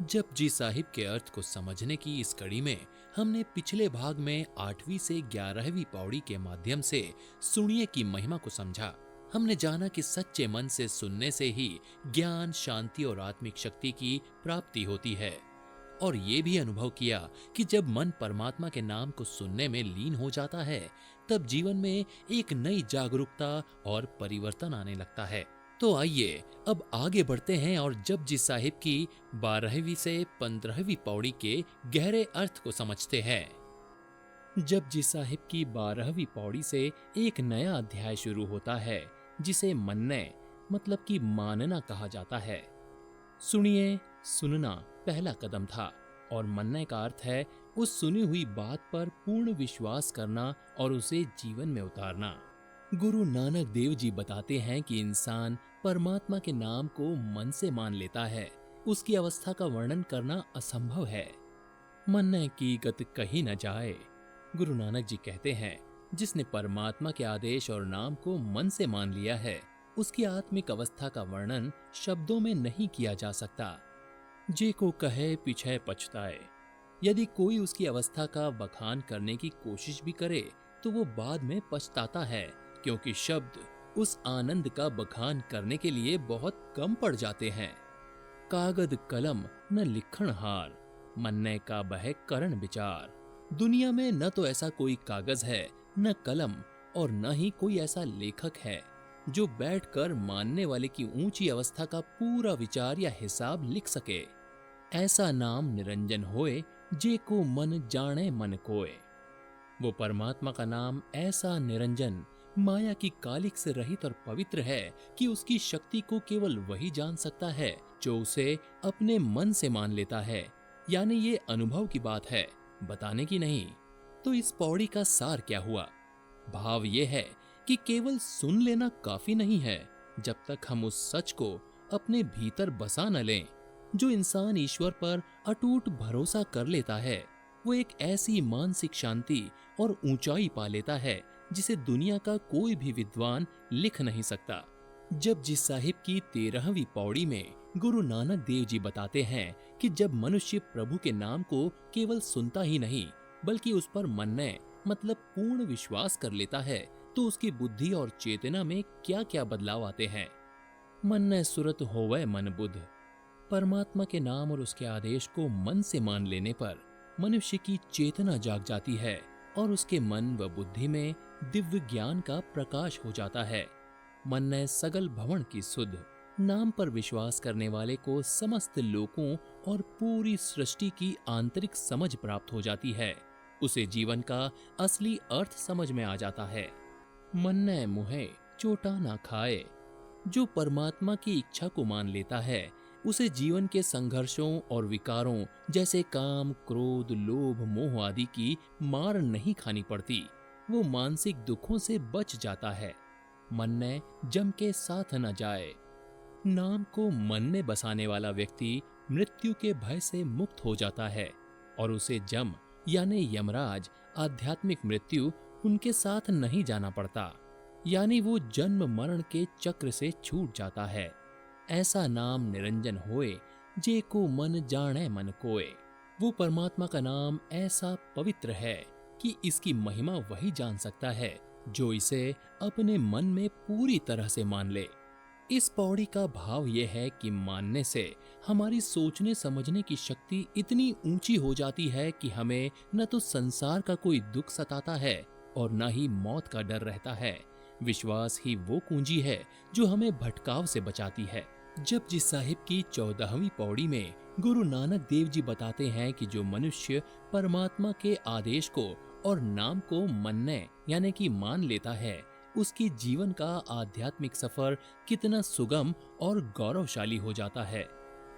जपजी साहिब के अर्थ को समझने की इस कड़ी में हमने पिछले भाग में 8वीं से 11वीं पौड़ी के माध्यम से सुनिए की महिमा को समझा। हमने जाना कि सच्चे मन से सुनने से ही ज्ञान, शांति और आत्मिक शक्ति की प्राप्ति होती है। और ये भी अनुभव किया कि जब मन परमात्मा के नाम को सुनने में लीन हो जाता है, तब जीवन में एक नई जागरूकता और परिवर्तन आने लगता है। तो आइए अब आगे बढ़ते हैं और जपजी साहिब की 12वीं से 15वीं पौड़ी के गहरे अर्थ को समझते हैं। जपजी साहिब की 12वीं पौड़ी से एक नया अध्याय शुरू होता है, जिसे मन्ने मतलब कि मानना कहा जाता है। सुनिए, सुनना पहला कदम था और मन्ने का अर्थ है उस सुनी हुई बात पर पूर्ण विश्वास करना और उसे जीवन में उतारना। गुरु नानक देव जी बताते हैं कि इंसान परमात्मा के नाम को मन से मान लेता है, उसकी अवस्था का वर्णन करना असंभव है। मन्ने की गत कही न जाए। गुरु नानक जी कहते हैं, जिसने परमात्मा के आदेश और नाम को मन से मान लिया है, उसकी आत्मिक अवस्था का वर्णन शब्दों में नहीं किया जा सकता। जे को कहे पीछे पछताए। यदि कोई उसकी अवस्था का बखान करने की कोशिश भी करे तो वो बाद में पछताता है, क्योंकि शब्द उस आनंद का बखान करने के लिए बहुत कम पड़ जाते हैं। कागद कलम न लिखण हार, मन्ने का बह करण विचार। दुनिया में न तो ऐसा कोई कागज है, न कलम, और न ही कोई ऐसा लेखक है जो बैठकर मानने वाले की ऊंची अवस्था का पूरा विचार या हिसाब लिख सके। ऐसा नाम निरंजन होए, जे को मन जाने मन कोय। वो परमात्मा का नाम ऐसा निरंजन, माया की कालिक से रहित और पवित्र है कि उसकी शक्ति को केवल वही जान सकता है जो उसे अपने मन से मान लेता है। यानी ये अनुभव की बात है, बताने की नहीं। तो इस पौड़ी का सार क्या हुआ? भाव ये है कि केवल सुन लेना काफी नहीं है, जब तक हम उस सच को अपने भीतर बसा न लें। जो इंसान ईश्वर पर अटूट भरोसा कर लेता है, वो एक ऐसी मानसिक शांति और ऊंचाई पा लेता है जिसे दुनिया का कोई भी विद्वान लिख नहीं सकता। जपजी साहिब की 13वीं पौड़ी में गुरु नानक देव जी बताते हैं कि जब मनुष्य प्रभु के नाम को केवल सुनता ही नहीं, बल्कि उस पर मन्ने मतलब पूर्ण विश्वास कर लेता है, तो उसकी बुद्धि और चेतना में क्या क्या बदलाव आते हैं। मन्ने सुरत होवे मन बुध। परमात्मा के नाम और उसके आदेश को मन से मान लेने पर मनुष्य की चेतना जाग जाती है और उसके मन व बुद्धि में दिव्य ज्ञान का प्रकाश हो जाता है। मन्ने सगल भवन की सुध। नाम पर विश्वास करने वाले को समस्त लोकों और पूरी सृष्टि की आंतरिक समझ प्राप्त हो जाती है। उसे जीवन का असली अर्थ समझ में आ जाता है। मन्ने मुहे चोटा ना खाए। जो परमात्मा की इच्छा को मान लेता है, उसे जीवन के संघर्षों और विकारों जैसे काम, क्रोध, लोभ, मोह आदि की मार नहीं खानी पड़ती। वो मानसिक दुखों से बच जाता है। मन्ने जम के साथ न जाए। नाम को मन में बसाने वाला व्यक्ति मृत्यु के भय से मुक्त हो जाता है और उसे जम यानी यमराज, आध्यात्मिक मृत्यु, उनके साथ नहीं जाना पड़ता। यानी वो जन्म मरण के चक्र से छूट जाता है। ऐसा नाम निरंजन होए, जे को मन जाने मन कोय। वो परमात्मा का नाम ऐसा पवित्र है कि इसकी महिमा वही जान सकता है जो इसे अपने मन में पूरी तरह से मान ले। इस पौड़ी का भाव यह है कि मानने से हमारी सोचने समझने की शक्ति इतनी ऊंची हो जाती है कि हमें न तो संसार का कोई दुख सताता है और न ही मौत का डर रहता है। विश्वास ही वो कुंजी है जो हमें भटकाव से बचाती है। जपजी साहिब की 14वीं पौड़ी में गुरु नानक देव जी बताते हैं कि जो मनुष्य परमात्मा के आदेश को और नाम को मनने यानी कि मान लेता है, उसकी जीवन का आध्यात्मिक सफर कितना सुगम और गौरवशाली हो जाता है।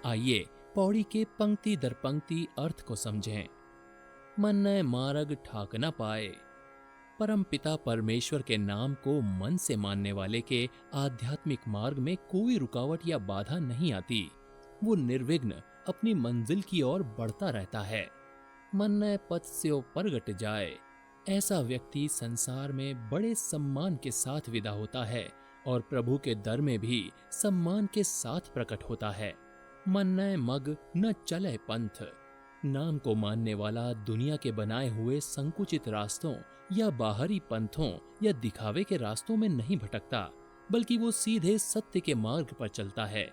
आइए पौड़ी के पंक्ति दर पंक्ति अर्थ को समझें। मन्ने मार्ग ठाक न पाए। परम पिता परमेश्वर के नाम को मन से मानने वाले के आध्यात्मिक मार्ग में कोई रुकावट या बाधा नहीं आती। वो निर्विघ्न अपनी मंजिल की ओर बढ़ता रहता है। मन्ने पथ से परगट जाए। ऐसा व्यक्ति संसार में बड़े सम्मान के साथ विदा होता है और प्रभु के दर में भी सम्मान के साथ प्रकट होता है। मन्नय मग न चले पंथ। नाम को मानने वाला दुनिया के बनाए हुए संकुचित रास्तों या बाहरी पंथों या दिखावे के रास्तों में नहीं भटकता, बल्कि वो सीधे सत्य के मार्ग पर चलता है।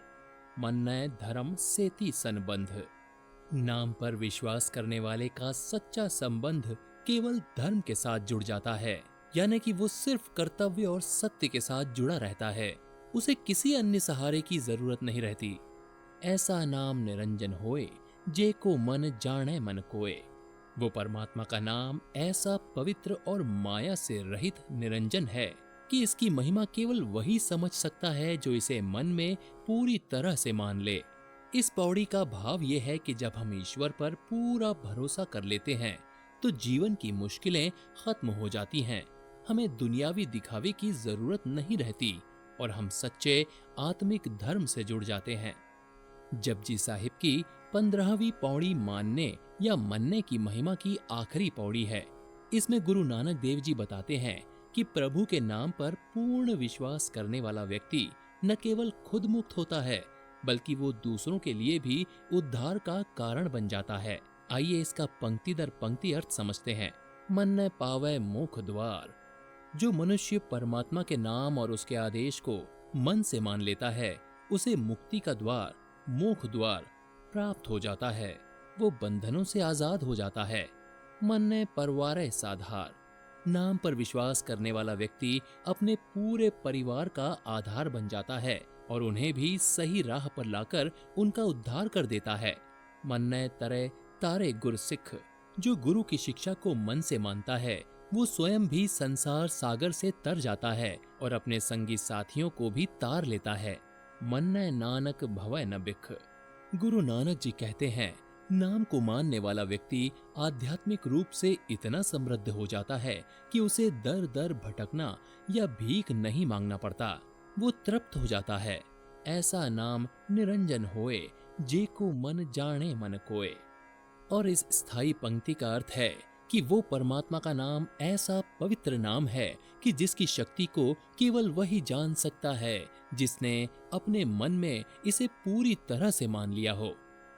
मन्नय धर्म सेति संबंध। नाम पर विश्वास करने वाले का सच्चा संबंध केवल धर्म के साथ जुड़ जाता है, यानी कि वो सिर्फ कर्तव्य और सत्य के साथ जुड़ा रहता है। उसे किसी अन्य सहारे की जरूरत नहीं रहती। ऐसा नाम निरंजन होए, जे को मन जाने मन कोए। वो परमात्मा का नाम ऐसा पवित्र और माया से रहित निरंजन है कि इसकी महिमा केवल वही समझ सकता है जो इसे मन में पूरी तरह से मान ले। इस पौड़ी का भाव यह है कि जब हम ईश्वर पर पूरा भरोसा कर लेते हैं तो जीवन की मुश्किलें खत्म हो जाती हैं। हमें दुनियावी दिखावे की जरूरत नहीं रहती और हम सच्चे आत्मिक धर्म से जुड़ जाते हैं। जपजी साहिब की 15वीं पौड़ी मानने या मनने की महिमा की आखिरी पौड़ी है। इसमें गुरु नानक देव जी बताते हैं कि प्रभु के नाम पर पूर्ण विश्वास करने वाला व्यक्ति न केवल खुद मुक्त होता है, बल्कि वो दूसरों के लिए भी उद्धार का कारण बन जाता है। आइए इसका पंक्ति दर पंक्ति अर्थ समझते हैं। मन न पावै मोक्ष द्वार। जो मनुष्य परमात्मा के नाम और उसके आदेश को मन से मान लेता है, उसे मुक्ति का द्वार, मोक्ष द्वार प्राप्त हो जाता है। वो बंधनों से आजाद हो जाता है। मन ने परवारे साधार। नाम पर विश्वास करने वाला व्यक्ति अपने पूरे परिवार का आधार बन जाता है और उन्हें भी सही राह पर लाकर उनका उद्धार कर देता है। मन ने तरे तारे गुर सिख। जो गुरु की शिक्षा को मन से मानता है, वो स्वयं भी संसार सागर से तर जाता है और अपने संगी साथियों को भी तार लेता है। मन ने नानक भवै न बिख। गुरु नानक जी कहते हैं, नाम को मानने वाला व्यक्ति आध्यात्मिक रूप से इतना समृद्ध हो जाता है कि उसे दर दर भटकना या भीख नहीं मांगना पड़ता। वो तृप्त हो जाता है। ऐसा नाम निरंजन होए, जे को मन जाने मन कोए। और इस स्थायी पंक्ति का अर्थ है कि वो परमात्मा का नाम ऐसा पवित्र नाम है कि जिसकी शक्ति को केवल वही जान सकता है जिसने अपने मन में इसे पूरी तरह से मान लिया हो।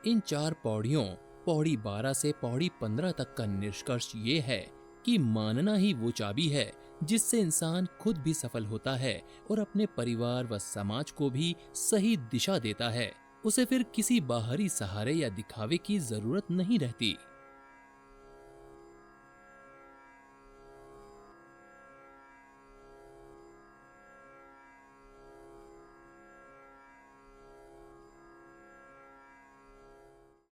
इन 4 पौड़ियों, पौड़ी 12 से पौड़ी 15 तक का निष्कर्ष ये है कि मानना ही वो चाबी है जिससे इंसान खुद भी सफल होता है और अपने परिवार व समाज को भी सही दिशा देता है। उसे फिर किसी बाहरी सहारे या दिखावे की जरूरत नहीं रहती।